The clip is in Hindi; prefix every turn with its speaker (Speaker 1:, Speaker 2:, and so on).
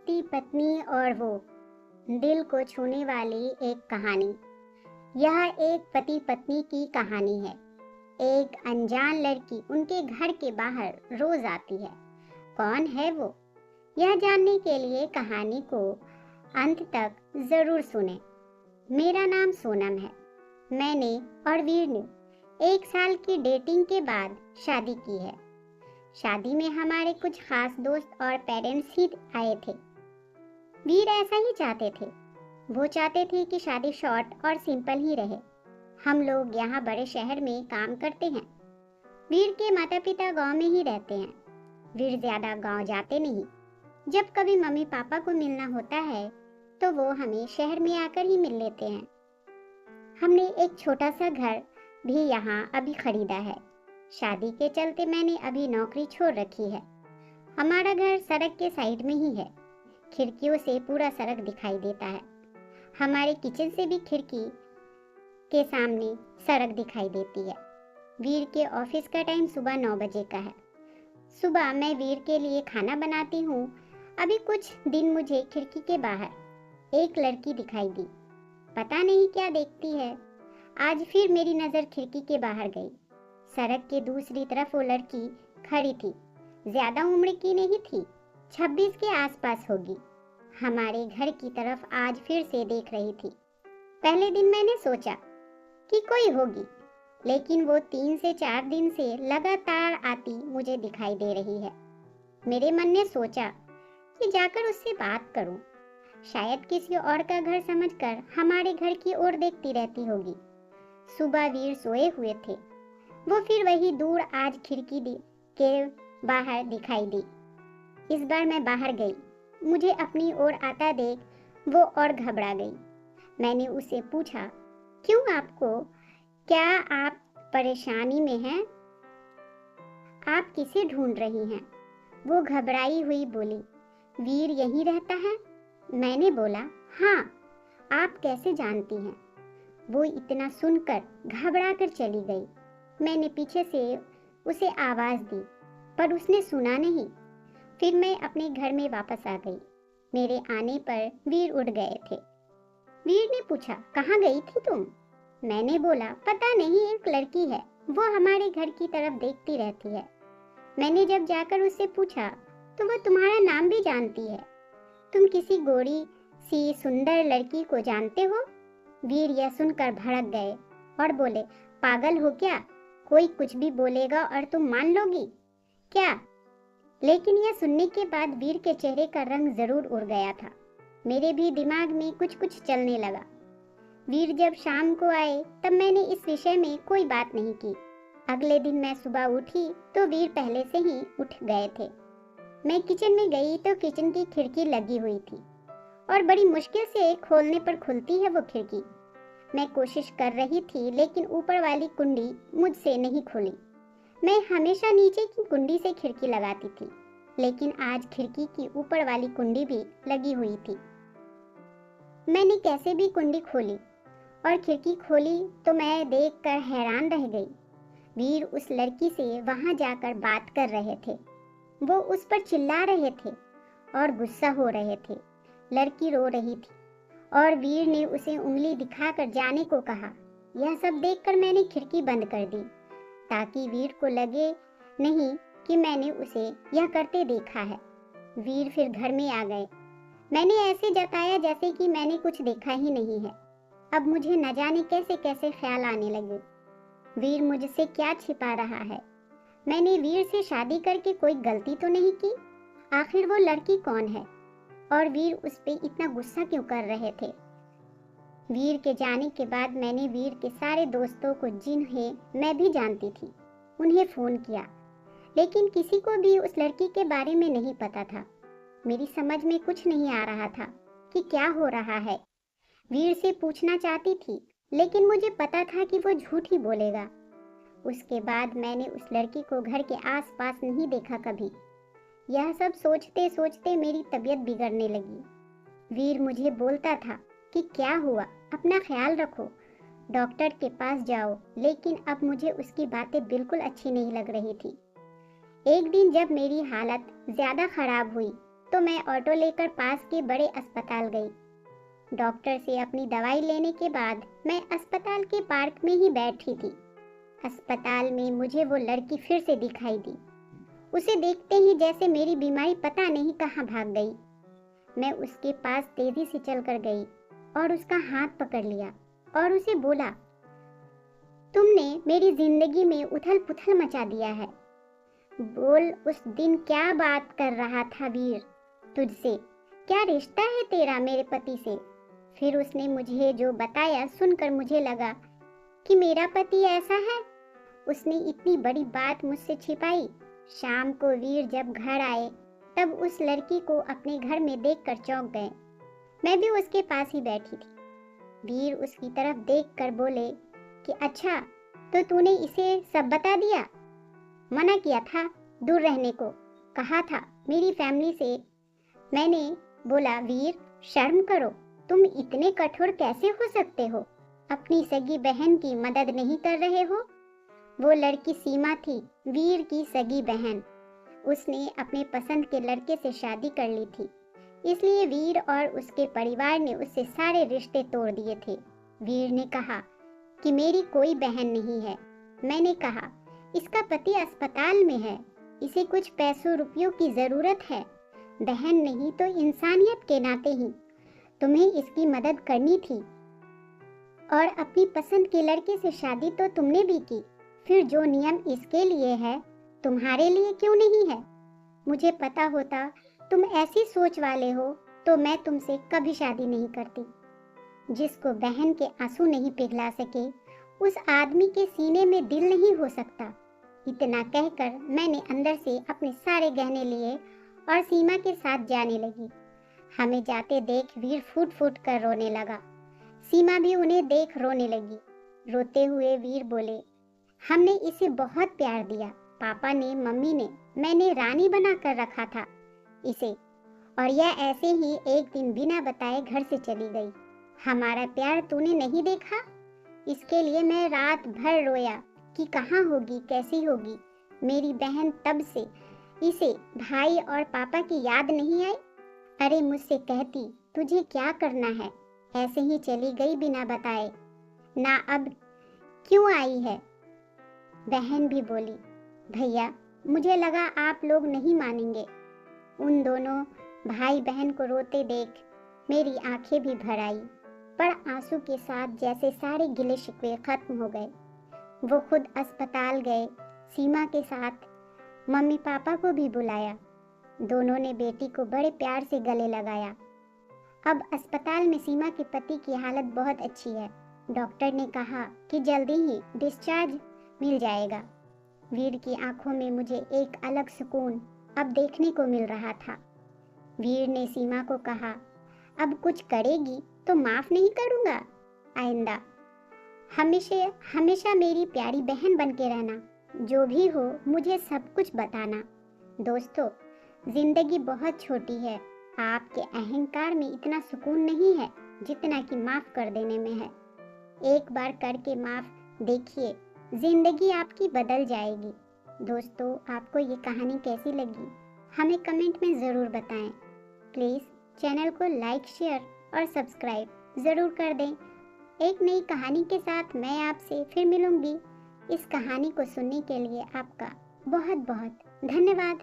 Speaker 1: पति पत्नी और वो दिल को छूने वाली एक कहानी। यह एक पति पत्नी की कहानी है। एक अनजान लड़की उनके घर के बाहर रोज आती है। कौन है वो? यह जानने के लिए कहानी को अंत तक जरूर सुने। मेरा नाम सोनम है। मैंने और वीर ने 1 साल की डेटिंग के बाद शादी की है। शादी में हमारे कुछ खास दोस्त और पेरेंट्स ही आए थे। वीर ऐसा ही चाहते थे। वो चाहते थे कि शादी शॉर्ट और सिंपल ही रहे। हम लोग यहाँ बड़े शहर में काम करते हैं। वीर के माता पिता गांव में ही रहते हैं। वीर ज्यादा गांव जाते नहीं। जब कभी मम्मी पापा को मिलना होता है तो वो हमें शहर में आकर ही मिल लेते हैं। हमने एक छोटा सा घर भी यहाँ अभी खरीदा है। शादी के चलते मैंने अभी नौकरी छोड़ रखी है। हमारा घर सड़क के साइड में ही है। खिड़कियों से पूरा सड़क दिखाई देता है। हमारे किचन से भी खिड़की के सामने सड़क दिखाई देती है। वीर के ऑफिस का टाइम सुबह 9 बजे का है। सुबह मैं वीर के लिए खाना बनाती हूँ। अभी कुछ दिन मुझे खिड़की के बाहर एक लड़की दिखाई दी। पता नहीं क्या देखती है। आज फिर मेरी नजर खिड़की के बाहर गई। सड़क के दूसरी तरफ वो लड़की खड़ी थी। ज्यादा उम्र की नहीं थी, 26 के आसपास होगी। हमारे घर की तरफ आज फिर से देख रही थी। पहले दिन मैंने सोचा कि कोई होगी, लेकिन वो 3 से 4 दिन से लगातार आती मुझे दिखाई दे रही है। मेरे मन ने सोचा कि जाकर उससे बात करूं। शायद किसी और का घर समझकर हमारे घर की ओर देखती रहती होगी। सुबह वीर सोए हुए थे। वो फिर वही दूर आज खिड़की के बाहर दिखाई दी। इस बार मैं बाहर गई। मुझे अपनी ओर आता देख वो और घबरा गई। मैंने उसे पूछा, क्यों आपको? क्या आप परेशानी में हैं? आप किसे ढूंढ रही हैं? वो घबराई हुई बोली, वीर यहीं रहता है? मैंने बोला, हाँ। आप कैसे जानती हैं? वो इतना सुनकर घबरा कर चली गई। मैंने पीछे से उसे आवाज दी, पर उसने सुना नहीं। फिर मैं अपने घर में वापस आ गई। मेरे आने पर वीर उठ गए थे। वीर ने पूछा, कहाँ गई थी तुम? मैंने बोला, पता नहीं, एक लड़की है, वो हमारे घर की तरफ देखती रहती है। मैंने जब जाकर उससे पूछा तो वो तुम्हारा नाम भी जानती है। तुम किसी गोरी सी सुंदर लड़की को जानते हो? वीर यह सुनकर भड़क गए और बोले, पागल हो क्या? कोई कुछ भी बोलेगा और तुम मान लोगी क्या? लेकिन यह सुनने के बाद वीर के चेहरे का रंग जरूर उड़ गया था। मेरे भी दिमाग में कुछ कुछ चलने लगा। वीर जब शाम को आए तब मैंने इस विषय में कोई बात नहीं की। अगले दिन मैं सुबह उठी तो वीर पहले से ही उठ गए थे। मैं किचन में गई तो किचन की खिड़की लगी हुई थी और बड़ी मुश्किल से खोलने पर खुलती है वो खिड़की। मैं कोशिश कर रही थी, लेकिन ऊपर वाली कुंडी मुझसे नहीं खुली। मैं हमेशा नीचे की कुंडी से खिड़की लगाती थी, लेकिन आज खिड़की की ऊपर वाली कुंडी भी लगी हुई थी। मैंने कैसे भी कुंडी खोली और खिड़की खोली तो मैं देखकर हैरान रह गई। वीर उस लड़की से वहां जाकर बात कर रहे थे। वो उस पर चिल्ला रहे थे और गुस्सा हो रहे थे। लड़की रो रही थी और वीर ने उसे उंगली दिखाकर जाने को कहा। यह सब देखकर मैंने खिड़की बंद कर दी, ताकि वीर को लगे नहीं कि मैंने उसे यह करते देखा है। वीर फिर घर में आ गए। मैंने ऐसे जताया जैसे कि मैंने कुछ देखा ही नहीं है। अब मुझे न जाने कैसे कैसे ख्याल आने लगे। वीर मुझसे क्या छिपा रहा है? मैंने वीर से शादी करके कोई गलती तो नहीं की? आखिर वो लड़की कौन है और वीर उस पे इतना गुस्सा क्यों कर रहे थे? वीर के जाने के बाद मैंने वीर के सारे दोस्तों को, जिन्हें मैं भी जानती थी, उन्हें फोन किया, लेकिन किसी को भी उस लड़की के बारे में नहीं पता था। मेरी समझ में कुछ नहीं आ रहा था कि क्या हो रहा है। वीर से पूछना चाहती थी, लेकिन मुझे पता था कि वो झूठ ही बोलेगा। उसके बाद मैंने उस लड़की को घर के आसपास नहीं देखा कभी। यह सब सोचते सोचते मेरी तबीयत बिगड़ने लगी। वीर मुझे बोलता था कि क्या हुआ, अपना ख्याल रखो, डॉक्टर के पास जाओ, लेकिन अब मुझे उसकी बातें बिल्कुल अच्छी नहीं लग रही थी। एक दिन जब मेरी हालत ज्यादा खराब हुई तो मैं ऑटो लेकर पास के बड़े अस्पताल गई। डॉक्टर से अपनी दवाई लेने के बाद मैं अस्पताल के पार्क में ही बैठी थी। अस्पताल में मुझे वो लड़की फिर से दिखाई दी। उसे देखते ही जैसे मेरी बीमारी पता नहीं कहाँ भाग गई। मैं उसके पास तेजी से चलकर गई और उसका हाथ पकड़ लिया और उसे बोला, तुमने मेरी जिंदगी में उथल पुथल मचा दिया है। बोल, उस दिन क्या बात कर रहा था वीर तुझसे? क्या रिश्ता है तेरा मेरे पति से? फिर उसने मुझे जो बताया सुनकर मुझे लगा कि मेरा पति ऐसा है। उसने इतनी बड़ी बात मुझसे छिपाई। शाम को वीर जब घर आए तब उस लड़की को अपने घर में देखकर चौंक गए। मैं भी उसके पास ही बैठी थी। वीर उसकी तरफ देखकर बोले कि अच्छा, तो तूने इसे सब बता दिया? मना किया था दूर रहने को, कहा था मेरी फैमिली से। मैंने बोला, वीर शर्म करो, तुम इतने कठोर कैसे हो सकते हो? अपनी सगी बहन की मदद नहीं कर रहे हो? वो लड़की सीमा थी, वीर की सगी बहन। उसने अपने पसंद के लड़के से शादी कर ली थी, इसलिए वीर और उसके परिवार ने उससे सारे रिश्ते तोड़ दिए थे। वीर ने कहा कि मेरी कोई बहन नहीं है। मैंने कहा, इसका पति अस्पताल में है, इसे कुछ पैसों रुपयों की जरूरत है। बहन नहीं तो इंसानियत के नाते ही तुम्हें इसकी मदद करनी थी। और अपनी पसंद के लड़के से शादी तो तुमने भी की, फिर जो नियम इसके लिए है तुम्हारे लिए क्यों नहीं है? मुझे पता होता तुम ऐसी सोच वाले हो तो मैं तुमसे कभी शादी नहीं करती। जिसको बहन के आंसू नहीं पिघला सके, उस आदमी के सीने में दिल नहीं हो सकता। इतना कहकर मैंने अंदर से अपने सारे गहने लिए और सीमा के साथ जाने लगी। हमें जाते देख वीर फूट फूट कर रोने लगा। सीमा भी उन्हें देख रोने लगी। रोते हुए वीर बोले, हमने इसे बहुत प्यार दिया, पापा ने, मम्मी ने, मैंने रानी बना कर रखा था इसे, और यह ऐसे ही एक दिन बिना बताए घर से चली गई। हमारा प्यार तूने नहीं देखा? इसके लिए मैं रात भर रोया कि कहाँ होगी, कैसी होगी मेरी बहन। तब से इसे भाई और पापा की याद नहीं आई। अरे मुझसे कहती तुझे क्या करना है, ऐसे ही चली गई बिना बताए ना। अब क्यों आई है? बहन भी बोली, भैया मुझे लगा आप लोग नहीं मानेंगे। उन दोनों भाई बहन को रोते देख मेरी आंखें भी भर आई, पर आंसू के साथ जैसे सारे गिले शिकवे खत्म हो गए। वो खुद अस्पताल गए, सीमा के साथ मम्मी पापा को भी बुलाया। दोनों ने बेटी को बड़े प्यार से गले लगाया। अब अस्पताल में सीमा के पति की हालत बहुत अच्छी है। डॉक्टर ने कहा कि जल्दी ही डिस्चार्ज मिल जाएगा। वीर की आंखों में मुझे एक अलग सुकून अब देखने को मिल रहा था। वीर ने सीमा को कहा, अब कुछ करेगी तो माफ नहीं करूंगा, आइंदा हमेशा हमेशा मेरी प्यारी बहन बन के रहना। जो भी हो मुझे सब कुछ बताना। दोस्तों, जिंदगी बहुत छोटी है। आपके अहंकार में इतना सुकून नहीं है जितना कि माफ कर देने में है। एक बार करके माफ देखिए, जिंदगी आपकी बदल जाएगी। दोस्तों, आपको ये कहानी कैसी लगी हमें कमेंट में ज़रूर बताएं। प्लीज़ चैनल को लाइक, शेयर और सब्सक्राइब ज़रूर कर दें। एक नई कहानी के साथ मैं आपसे फिर मिलूंगी। इस कहानी को सुनने के लिए आपका बहुत बहुत धन्यवाद।